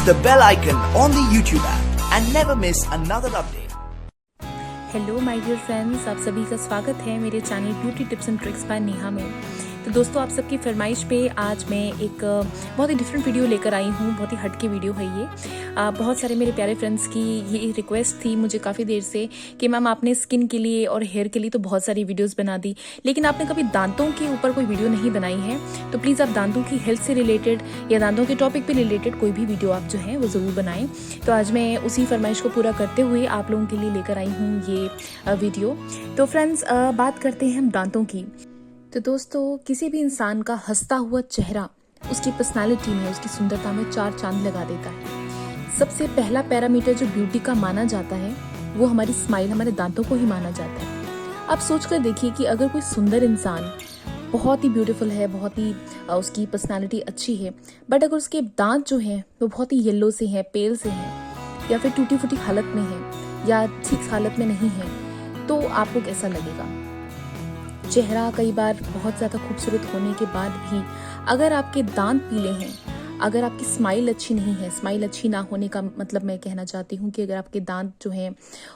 the bell icon on the YouTube app and never miss another update. Hello my dear friends, आप सभी का स्वागत है मेरे channel beauty tips and tricks by Neha में। तो दोस्तों, आप सबकी फरमाइश पे आज मैं एक बहुत ही डिफरेंट वीडियो लेकर आई हूँ। बहुत ही हटके वीडियो है ये। बहुत सारे मेरे प्यारे फ्रेंड्स की ये रिक्वेस्ट थी मुझे काफ़ी देर से कि मैम आपने स्किन के लिए और हेयर के लिए तो बहुत सारी वीडियोस बना दी, लेकिन आपने कभी दांतों के ऊपर कोई वीडियो नहीं बनाई है। तो प्लीज़ आप दांतों की हेल्थ से रिलेटेड या दांतों के टॉपिक पे रिलेटेड कोई भी वीडियो आप जो है वो ज़रूर बनाएं। तो आज मैं उसी फरमाइश को पूरा करते हुए आप लोगों के लिए लेकर आई हूँ ये वीडियो। तो फ्रेंड्स, बात करते हैं हम दांतों की। तो दोस्तों, किसी भी इंसान का हंसता हुआ चेहरा उसकी पर्सनालिटी में, उसकी सुंदरता में 4 चांद लगा देता है। सबसे पहला पैरामीटर जो ब्यूटी का माना जाता है वो हमारी स्माइल, हमारे दांतों को ही माना जाता है। आप सोच कर देखिए कि अगर कोई सुंदर इंसान बहुत ही ब्यूटीफुल है, बहुत ही उसकी पर्सनालिटी अच्छी है, बट अगर उसके दांत जो हैं वो बहुत ही येलो से हैं, पेल से हैं, या फिर टूटी फूटी हालत में है या ठीक हालत में नहीं है, तो आपको कैसा लगेगा? चेहरा कई बार बहुत ज़्यादा खूबसूरत होने के बाद भी अगर आपके दांत पीले हैं, अगर आपकी स्माइल अच्छी नहीं है, स्माइल अच्छी ना होने का मतलब मैं कहना चाहती हूँ कि अगर आपके दांत जो हैं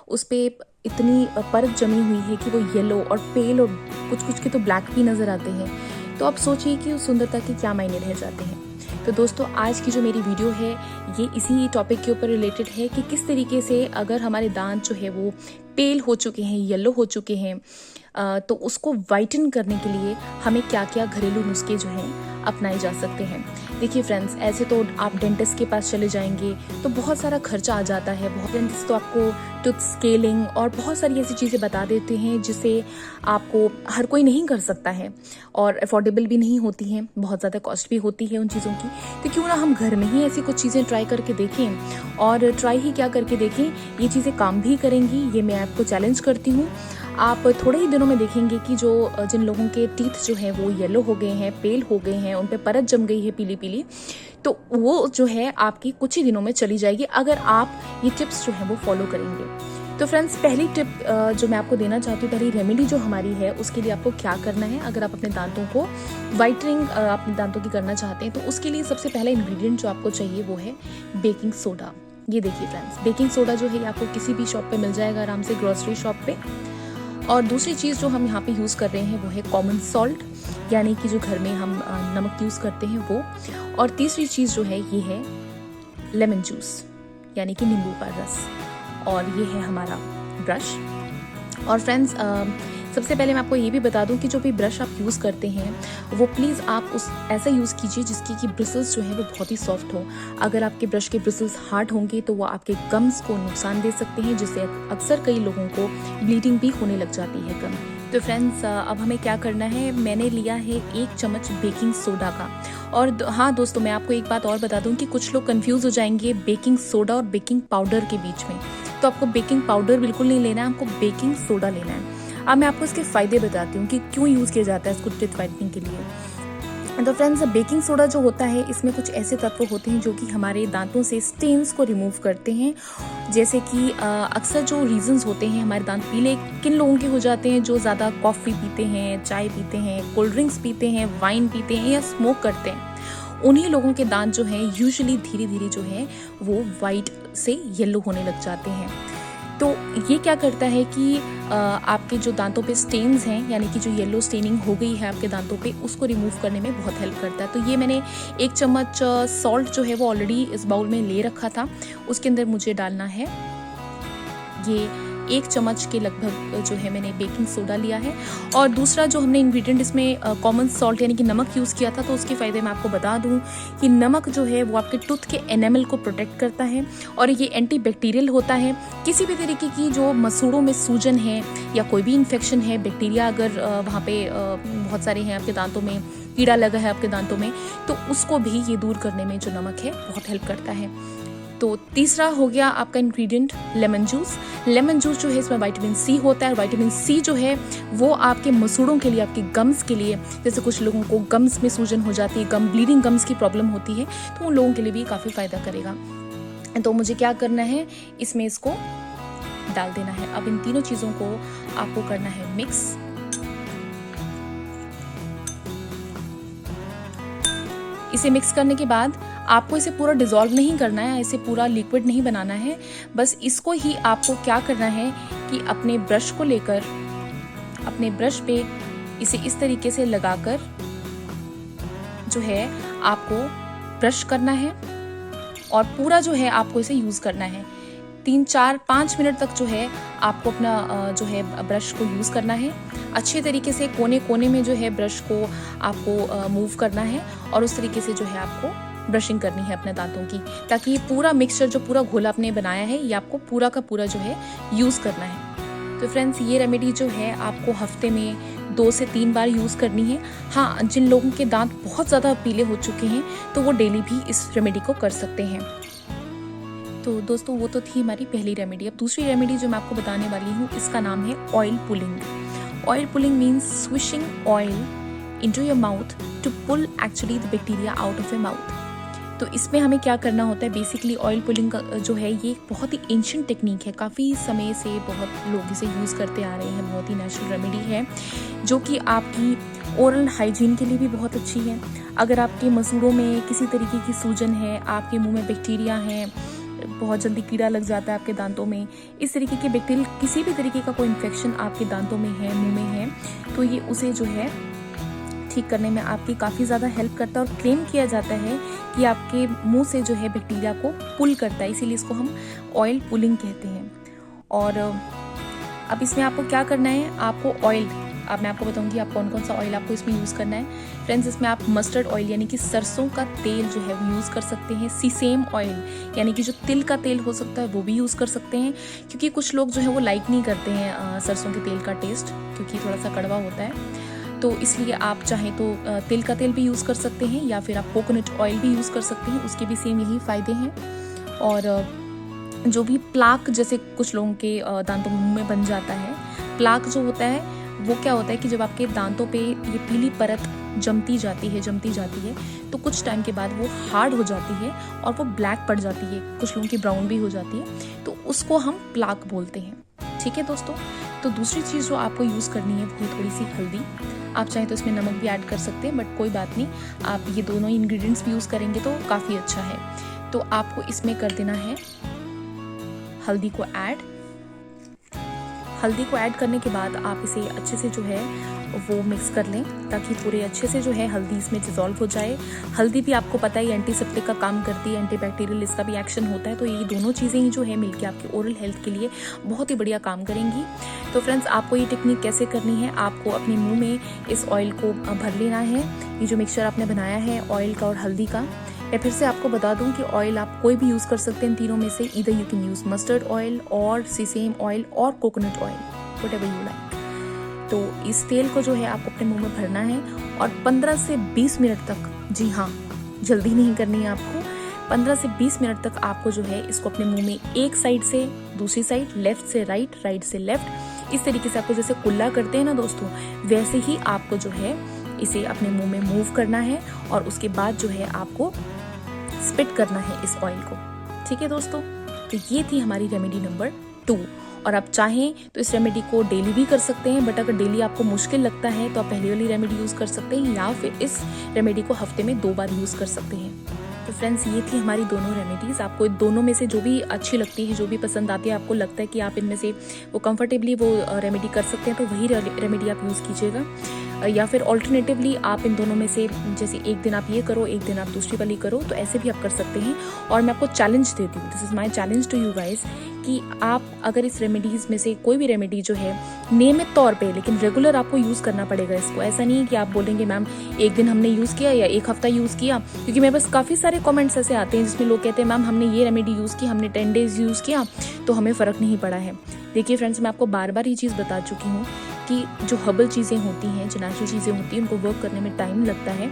उस पर इतनी परत जमी हुई है कि वो येलो और पेल और कुछ कुछ के तो ब्लैक भी नज़र आते हैं, तो आप सोचिए कि उस सुंदरता के क्या मायने रह जाते हैं। तो दोस्तों, आज की जो मेरी वीडियो है ये इसी टॉपिक के ऊपर रिलेटेड है कि किस तरीके से अगर हमारे दांत जो है वो पेल हो चुके हैं, येलो हो चुके हैं, तो उसको वाइटन करने के लिए हमें क्या क्या घरेलू नुस्खे जो हैं अपनाए जा सकते हैं। देखिए फ्रेंड्स, ऐसे तो आप डेंटिस्ट के पास चले जाएंगे तो बहुत सारा खर्चा आ जाता है। बहुत डेंटिस्ट तो आपको टूथ स्केलिंग और बहुत सारी ऐसी चीज़ें बता देते हैं जिसे आपको हर कोई नहीं कर सकता है और अफोर्डेबल भी नहीं होती हैं, बहुत ज़्यादा कॉस्ट भी होती है उन चीज़ों की। तो क्यों ना हम घर में ही ऐसी कुछ चीज़ें ट्राई करके देखें, और ट्राई ही क्या करके देखें, ये चीज़ें काम भी करेंगी, ये मैं आपको चैलेंज करती हूँ। आप थोड़े ही दिनों में देखेंगे कि जिन लोगों के टीथ जो हैं वो येलो हो गए हैं, पेल हो गए हैं, उन पे परत जम गई है पीली पीली, तो वो जो है आपकी कुछ ही दिनों में चली जाएगी अगर आप ये टिप्स जो हैं वो फॉलो करेंगे। तो फ्रेंड्स, पहली टिप जो मैं आपको देना चाहती हूँ, पहली रेमेडी जो हमारी है, उसके लिए आपको क्या करना है अगर आप अपने दांतों को वाइटनिंग अपने दांतों की करना चाहते हैं, तो उसके लिए सबसे पहला इंग्रेडिएंट जो आपको चाहिए वो है बेकिंग सोडा। ये देखिए फ्रेंड्स, बेकिंग सोडा जो है आपको किसी भी शॉप पे मिल जाएगा आराम से, ग्रोसरी शॉप पे। और दूसरी चीज़ जो हम यहाँ पे यूज़ कर रहे हैं वो है कॉमन सॉल्ट, यानी कि जो घर में हम नमक यूज़ करते हैं वो। और तीसरी चीज़ जो है ये है लेमन जूस, यानी कि नींबू का रस। और ये है हमारा ब्रश। और फ्रेंड्स, सबसे पहले मैं आपको ये भी बता दूं कि जो भी ब्रश आप यूज़ करते हैं वो प्लीज़ आप उस ऐसा यूज़ कीजिए जिसकी कि ब्रिसल्स जो है वो बहुत ही सॉफ्ट हो। अगर आपके ब्रश के ब्रिसल्स हार्ड होंगे तो वो आपके गम्स को नुकसान दे सकते हैं, जिससे अक्सर कई लोगों को ब्लीडिंग भी होने लग जाती है गम। तो फ्रेंड्स, अब हमें क्या करना है, मैंने लिया है 1 चम्मच बेकिंग सोडा का। और हाँ दोस्तों, मैं आपको एक बात और बता दूं कि कुछ लोग कंफ्यूज हो जाएंगे बेकिंग सोडा और बेकिंग पाउडर के बीच में। तो आपको बेकिंग पाउडर बिल्कुल नहीं लेना है, आपको बेकिंग सोडा लेना है। अब मैं आपको इसके फ़ायदे बताती हूँ कि क्यों यूज़ किया जाता है इसको टीथ वाइटनिंग के लिए। तो फ्रेंड्स, बेकिंग सोडा जो होता है इसमें कुछ ऐसे तत्व होते हैं जो कि हमारे दांतों से स्टेन्स को रिमूव करते हैं। जैसे कि अक्सर जो रीजंस होते हैं हमारे दांत पीले किन लोगों के हो जाते हैं, जो ज़्यादा कॉफ़ी पीते हैं, चाय पीते हैं, कोल्ड ड्रिंक्स पीते हैं, वाइन पीते हैं या स्मोक करते हैं। उन्हीं लोगों के दांत जो हैं यूजुअली धीरे धीरे जो है वो वाइट से येलो होने लग जाते हैं। तो ये क्या करता है कि आपके जो दांतों पे स्टेन्स हैं, यानी कि जो येलो स्टेनिंग हो गई है आपके दांतों पे, उसको रिमूव करने में बहुत हेल्प करता है। तो ये मैंने 1 चम्मच सॉल्ट जो है वो ऑलरेडी इस बाउल में ले रखा था। उसके अंदर मुझे डालना है ये 1 चम्मच के लगभग जो है मैंने बेकिंग सोडा लिया है। और दूसरा जो हमने इंग्रेडिएंट इसमें कॉमन सॉल्ट यानी कि नमक यूज़ किया था, तो उसके फ़ायदे मैं आपको बता दूं कि नमक जो है वो आपके टूथ के एनेमल को प्रोटेक्ट करता है और ये एंटी बैक्टीरियल होता है। किसी भी तरीके की जो मसूड़ों में सूजन है या कोई भी इन्फेक्शन है, बैक्टीरिया अगर वहाँ पे बहुत सारे हैं आपके दांतों में, कीड़ा लगा है आपके दांतों में, तो उसको भी ये दूर करने में जो नमक है बहुत हेल्प करता है। तो तीसरा हो गया आपका ingredient lemon juice. Lemon juice जो है इसमें विटामिन सी होता है। विटामिन सी जो है वो आपके मसूड़ों के लिए, आपके गम्स के लिए, जैसे कुछ लोगों को गम्स में सूजन हो जाती है, गम ब्लीडिंग गम्स की प्रॉब्लम होती है, तो उन लोगों के लिए भी काफ़ी फ़ायदा करेगा। तो मुझे क्या करना है, इसमें इसको डाल देना है। अब इन तीनों चीज़ों को आपको करना है मिक्स। इसे मिक्स करने के बाद आपको इसे पूरा डिज़ोल्व नहीं करना है, इसे पूरा लिक्विड नहीं बनाना है। बस इसको ही आपको क्या करना है कि अपने ब्रश को लेकर अपने ब्रश पे इसे इस तरीके से लगाकर जो है आपको ब्रश करना है और पूरा जो है आपको इसे यूज़ करना है। 3, 4, 5 मिनट तक जो है आपको अपना जो है ब्रश को यूज़ करना है। अच्छे तरीके से कोने कोने में जो है ब्रश को आपको मूव करना है और उस तरीके से जो है आपको ब्रशिंग करनी है अपने दांतों की, ताकि ये पूरा मिक्सचर जो पूरा घोल आपने बनाया है ये आपको पूरा का पूरा जो है यूज़ करना है। तो फ्रेंड्स, ये रेमेडी जो है आपको हफ्ते में 2 से 3 बार यूज़ करनी है। हाँ, जिन लोगों के दांत बहुत ज़्यादा पीले हो चुके हैं तो वो डेली भी इस रेमेडी को कर सकते हैं। तो दोस्तों, वो तो थी हमारी पहली रेमेडी। अब दूसरी रेमेडी जो मैं आपको बताने वाली हूँ, इसका नाम है oil pulling. Oil pulling means swishing oil into your mouth to pull actually the bacteria out of your mouth. तो इसमें हमें क्या करना होता है, बेसिकली ऑयल पुलिंग का जो है ये बहुत ही एंशिएंट टेक्निक है। काफ़ी समय से बहुत लोग इसे यूज़ करते आ रहे हैं। बहुत ही नेचुरल रेमेडी है जो कि आपकी ओरल हाइजीन के लिए भी बहुत अच्छी है। अगर आपके मसूड़ों में किसी तरीके की सूजन है, आपके मुंह में बैक्टीरिया हैं, बहुत जल्दी कीड़ा लग जाता है आपके दांतों में, इस तरीके के बैक्टीरिया, किसी भी तरीके का कोई इन्फेक्शन आपके दांतों में है, मुंह में है, तो ये उसे जो है ठीक करने में आपकी काफ़ी ज़्यादा हेल्प करता है। और क्लेम किया जाता है कि आपके मुंह से जो है बैक्टीरिया को पुल करता है, इसीलिए इसको हम ऑयल पुलिंग कहते हैं। और अब इसमें आपको क्या करना है, आपको ऑयल, अब मैं आपको बताऊंगी आप कौन कौन सा ऑयल आपको इसमें यूज़ करना है। फ्रेंड्स, इसमें आप मस्टर्ड ऑयल यानी कि सरसों का तेल जो है वो यूज़ कर सकते हैं। सीसेम ऑयल यानी कि जो तिल का तेल हो सकता है वो भी यूज़ कर सकते हैं, क्योंकि कुछ लोग जो है वो लाइक नहीं करते हैं सरसों के तेल का टेस्ट, क्योंकि थोड़ा सा कड़वा होता है। तो इसलिए आप चाहें तो तिल का तेल भी यूज़ कर सकते हैं या फिर आप कोकोनट ऑयल भी यूज़ कर सकते हैं, उसके भी सेम यही फ़ायदे हैं। और जो भी प्लाक जैसे कुछ लोगों के दांतों में मुंह में बन जाता है, प्लाक जो होता है वो क्या होता है कि जब आपके दांतों पे ये पीली परत जमती जाती है तो कुछ टाइम के बाद वो हार्ड हो जाती है और वो ब्लैक पड़ जाती है, कुछ लोगों की ब्राउन भी हो जाती है, तो उसको हम प्लाक बोलते हैं। ठीक है दोस्तों, तो दूसरी चीज़ जो आपको यूज़ करनी है वो थोड़ी सी हल्दी। आप चाहें तो इसमें नमक भी ऐड कर सकते हैं, बट कोई बात नहीं, आप ये दोनों इंग्रेडिएंट्स भी यूज़ करेंगे तो काफ़ी अच्छा है। तो आपको इसमें कर देना है हल्दी को ऐड। हल्दी को ऐड करने के बाद आप इसे अच्छे से जो है वो मिक्स कर लें, ताकि पूरे अच्छे से जो है हल्दी इसमें डिज़ोल्व हो जाए। हल्दी भी आपको पता है एंटीसेप्टिक का काम करती है, एंटीबैक्टीरियल इसका भी एक्शन होता है, तो ये दोनों चीज़ें ही जो है मिलके आपके ओरल हेल्थ के लिए बहुत ही बढ़िया काम करेंगी। तो फ्रेंड्स, आपको ये टेक्निक कैसे करनी है, आपको अपने मुँह में इस ऑयल को भर लेना है। ये जो मिक्सचर आपने बनाया है ऑयल का और हल्दी का, मैं फिर से आपको बता दूं कि ऑयल आप कोई भी यूज़ कर सकते हैं इन तीनों में से। Either you can use mustard oil और सीसेम ऑयल और coconut oil, whatever you like. तो इस तेल को जो है आपको अपने मुंह में भरना है और 15 से 20 मिनट तक, जी हाँ, जल्दी नहीं करनी है आपको, 15 से 20 मिनट तक आपको जो है इसको अपने मुंह में एक साइड से दूसरी साइड, लेफ्ट से राइट, राइट से लेफ्ट, इस तरीके से आपको जैसे कुल्ला करते हैं ना दोस्तों, वैसे ही आपको जो है इसे अपने मुंह में मूव करना है और उसके बाद जो है आपको स्पिट करना है इस ऑयल को। ठीक है दोस्तों, तो ये थी हमारी रेमेडी नंबर 2। और आप चाहें तो इस रेमेडी को डेली भी कर सकते हैं, बट अगर डेली आपको मुश्किल लगता है तो आप पहली वाली रेमेडी यूज़ कर सकते हैं या फिर इस रेमेडी को हफ्ते में 2 बार यूज़ कर सकते हैं। तो फ्रेंड्स, ये थी हमारी दोनों रेमेडीज़। आपको दोनों में से जो भी अच्छी लगती है, जो भी पसंद आती है, आपको लगता है कि आप इनमें से वो कंफर्टेबली वो रेमेडी कर सकते हैं, तो वही रेमेडी आप यूज़ कीजिएगा। या फिर ऑल्टरनेटिवली आप इन दोनों में से जैसे एक दिन आप ये करो, एक दिन आप दूसरी वाली करो, तो ऐसे भी आप कर सकते हैं। और मैं आपको चैलेंज देती हूँ, this is my challenge to you guys, कि आप अगर इस रेमेडीज़ में से कोई भी रेमेडी जो है नियमित तौर पे, लेकिन रेगुलर आपको यूज़ करना पड़ेगा इसको। ऐसा नहीं है कि आप बोलेंगे मैम एक दिन हमने यूज़ किया या एक हफ्ता यूज़ किया, क्योंकि मेरे पास काफ़ी सारे कमेंट्स ऐसे आते हैं जिसमें लोग कहते हैं मैम हमने ये रेमेडी यूज़ की, हमने 10 डेज़ यूज़ किया तो हमें फ़र्क नहीं पड़ा है। देखिए फ्रेंड्स, मैं आपको बार बार ये चीज़ बता चुकी हूँ कि जो हर्बल चीज़ें होती हैं, जो नेचुरल चीज़ें होती हैं, उनको वर्क करने में टाइम लगता है,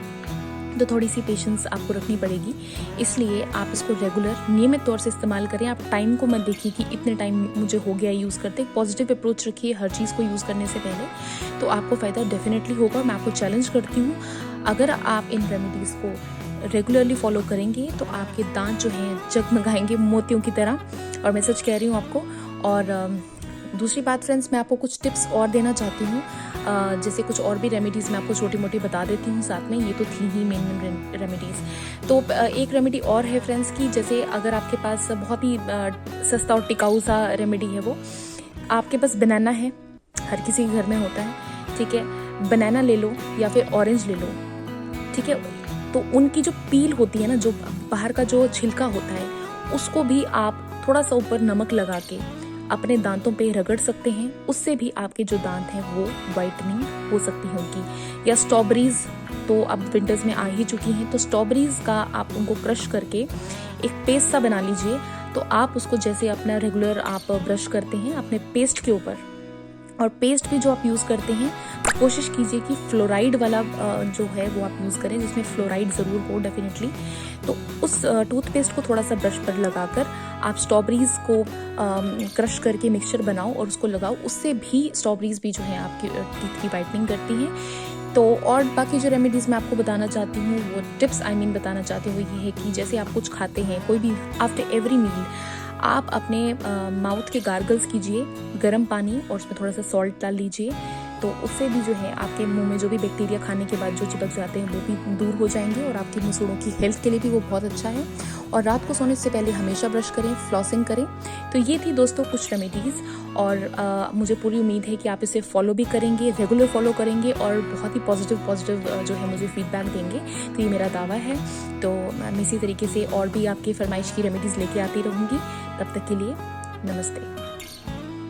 तो थोड़ी सी पेशेंस आपको रखनी पड़ेगी। इसलिए आप इसको रेगुलर नियमित तौर से इस्तेमाल करें। आप टाइम को मत देखिए कि इतने टाइम मुझे हो गया यूज़ करते। एक पॉजिटिव अप्रोच रखिए हर चीज़ को यूज़ करने से पहले, तो आपको फ़ायदा डेफिनेटली होगा। मैं आपको चैलेंज करती हूँ, अगर आप इन रेमेडीज़ को रेगुलरली फॉलो करेंगे तो आपके दांत जो हैं जगमगाएंगे मोतियों की तरह, और मैं सच कह रही हूँ आपको। और दूसरी बात फ्रेंड्स, मैं आपको कुछ टिप्स और देना चाहती हूँ। जैसे कुछ और भी रेमेडीज़ मैं आपको छोटी मोटी बता देती हूँ साथ में, ये तो थी ही मेन रेमेडीज़। तो एक रेमेडी और है फ्रेंड्स की, जैसे अगर आपके पास बहुत ही सस्ता और टिकाऊ सा रेमेडी है, वो आपके पास बनाना है, हर किसी के घर में होता है, ठीक है। बनाना ले लो या फिर ऑरेंज ले लो, ठीक है। तो उनकी जो पील होती है ना, जो बाहर का जो छिलका होता है, उसको भी आप थोड़ा सा ऊपर नमक लगा के अपने दांतों पे रगड़ सकते हैं। उससे भी आपके जो दांत हैं वो वाइटनिंग हो सकती है उनकी। या स्ट्रॉबेरीज तो अब विंटर्स में आ ही चुकी हैं, तो स्ट्रॉबेरीज का आप उनको क्रश करके एक पेस्ट सा बना लीजिए। तो आप उसको जैसे अपना रेगुलर आप ब्रश करते हैं अपने पेस्ट के ऊपर, और पेस्ट भी जो आप यूज़ करते हैं कोशिश कीजिए कि फ्लोराइड वाला जो है वो आप यूज़ करें, जिसमें फ्लोराइड ज़रूर हो डेफिनेटली। तो उस टूथपेस्ट को थोड़ा सा ब्रश पर लगाकर आप स्ट्रॉबेरीज़ को क्रश करके मिक्सचर बनाओ और उसको लगाओ। उससे भी स्ट्रॉबेरीज़ भी जो है आपकी टीथ की वाइटनिंग करती हैं। तो और बाकी जो रेमेडीज़ मैं आपको बताना चाहती हूँ, वो टिप्स बताना चाहती हूँ, वो ये है कि जैसे आप कुछ खाते हैं, कोई भी आफ्टर एवरी मील आप अपने माउथ के गार्गल्स कीजिए गर्म पानी और उसमें थोड़ा सा सॉल्ट डाल लीजिए। तो उससे भी जो है आपके मुंह में जो भी बैक्टीरिया खाने के बाद जो चिपक जाते हैं वो भी दूर हो जाएंगे, और आपके मुंहसोड़ों की हेल्थ के लिए भी वो बहुत अच्छा है। और रात को सोने से पहले हमेशा ब्रश करें, फ्लॉसिंग करें। तो ये थी दोस्तों कुछ रेमेडीज़, और मुझे पूरी उम्मीद है कि आप इसे फॉलो भी करेंगे, रेगुलर फॉलो करेंगे, और बहुत ही पॉजिटिव जो है मुझे फीडबैक देंगे। तो ये मेरा दावा है। तो मैं इसी तरीके से और भी आपकी फरमाइश की रेमेडीज़ लेके आती रहूँगी। तब तक के लिए नमस्ते।